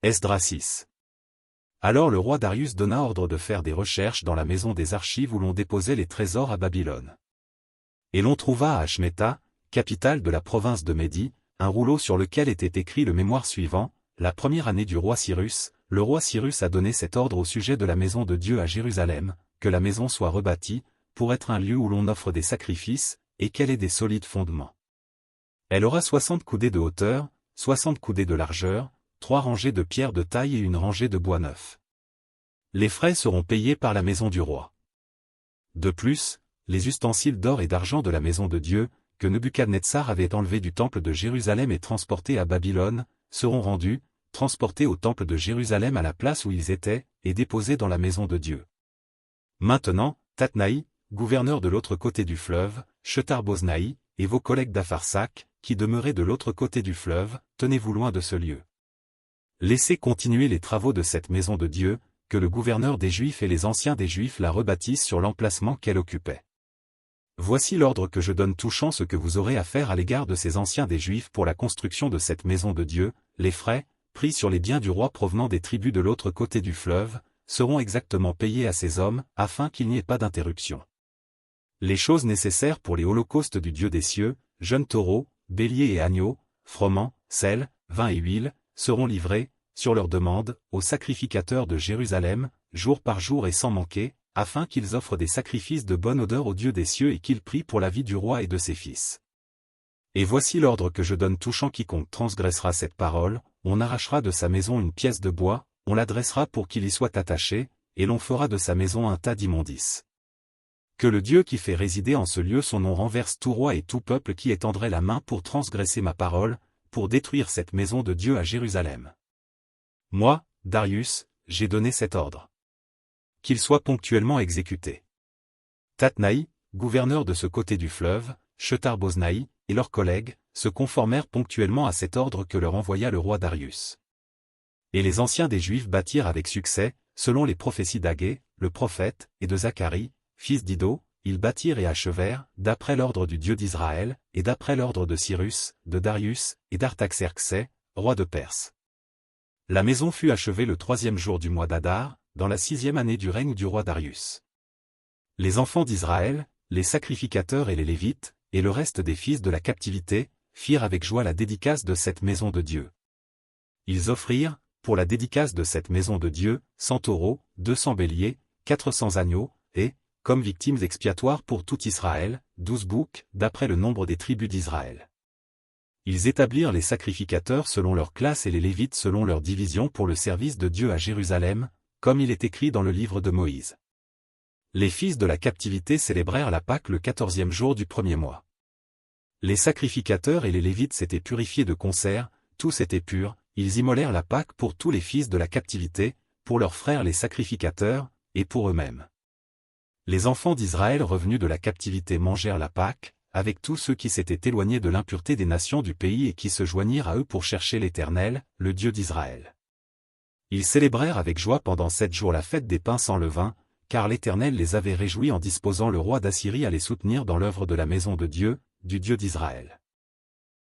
Esdras 6. Alors le roi Darius donna ordre de faire des recherches dans la maison des archives où l'on déposait les trésors à Babylone. Et l'on trouva à Achmeta, capitale de la province de Médie, un rouleau sur lequel était écrit le mémoire suivant: la première année du roi Cyrus, le roi Cyrus a donné cet ordre au sujet de la maison de Dieu à Jérusalem, que la maison soit rebâtie, pour être un lieu où l'on offre des sacrifices, et qu'elle ait des solides fondements. Elle aura 60 coudées de hauteur, 60 coudées de largeur, 3 rangées de pierres de taille et une rangée de bois neuf. Les frais seront payés par la maison du roi. De plus, les ustensiles d'or et d'argent de la maison de Dieu, que Nebuchadnezzar avait enlevés du temple de Jérusalem et transportés à Babylone, seront rendus, transportés au temple de Jérusalem à la place où ils étaient, et déposés dans la maison de Dieu. Maintenant, Tatnaï, gouverneur de l'autre côté du fleuve, Shethar-Boznaï, et vos collègues d'Apharsach, qui demeuraient de l'autre côté du fleuve, tenez-vous loin de ce lieu. Laissez continuer les travaux de cette maison de Dieu, que le gouverneur des Juifs et les anciens des Juifs la rebâtissent sur l'emplacement qu'elle occupait. Voici l'ordre que je donne touchant ce que vous aurez à faire à l'égard de ces anciens des Juifs pour la construction de cette maison de Dieu: les frais, pris sur les biens du roi provenant des tribus de l'autre côté du fleuve, seront exactement payés à ces hommes, afin qu'il n'y ait pas d'interruption. Les choses nécessaires pour les holocaustes du Dieu des cieux, jeunes taureaux, béliers et agneaux, froment, sel, vin et huile, seront livrés, sur leur demande, aux sacrificateurs de Jérusalem, jour par jour et sans manquer, afin qu'ils offrent des sacrifices de bonne odeur au Dieu des cieux et qu'ils prient pour la vie du roi et de ses fils. Et voici l'ordre que je donne touchant quiconque transgressera cette parole: on arrachera de sa maison une pièce de bois, on la dressera pour qu'il y soit attaché, et l'on fera de sa maison un tas d'immondices. Que le Dieu qui fait résider en ce lieu son nom renverse tout roi et tout peuple qui étendrait la main pour transgresser ma parole, pour détruire cette maison de Dieu à Jérusalem. Moi, Darius, j'ai donné cet ordre. Qu'il soit ponctuellement exécuté. Tatnaï, gouverneur de ce côté du fleuve, Shethar-Boznaï, et leurs collègues, se conformèrent ponctuellement à cet ordre que leur envoya le roi Darius. Et les anciens des Juifs bâtirent avec succès, selon les prophéties d'Agé, le prophète, et de Zacharie, fils d'Iddo, ils bâtirent et achevèrent, d'après l'ordre du Dieu d'Israël, et d'après l'ordre de Cyrus, de Darius, et d'Artaxerxès, roi de Perse. La maison fut achevée le 3e jour du mois d'Adar, dans la 6e année du règne du roi Darius. Les enfants d'Israël, les sacrificateurs et les Lévites, et le reste des fils de la captivité, firent avec joie la dédicace de cette maison de Dieu. Ils offrirent, pour la dédicace de cette maison de Dieu, 100 taureaux, 200 béliers, 400 agneaux, et, comme victimes expiatoires pour tout Israël, 12 boucs, d'après le nombre des tribus d'Israël. Ils établirent les sacrificateurs selon leur classe et les Lévites selon leur division pour le service de Dieu à Jérusalem, comme il est écrit dans le livre de Moïse. Les fils de la captivité célébrèrent la Pâque le 14e jour du 1er mois. Les sacrificateurs et les Lévites s'étaient purifiés de concert, tous étaient purs, ils immolèrent la Pâque pour tous les fils de la captivité, pour leurs frères les sacrificateurs, et pour eux-mêmes. Les enfants d'Israël revenus de la captivité mangèrent la Pâque, avec tous ceux qui s'étaient éloignés de l'impureté des nations du pays et qui se joignirent à eux pour chercher l'Éternel, le Dieu d'Israël. Ils célébrèrent avec joie pendant 7 jours la fête des pains sans levain, car l'Éternel les avait réjouis en disposant le roi d'Assyrie à les soutenir dans l'œuvre de la maison de Dieu, du Dieu d'Israël.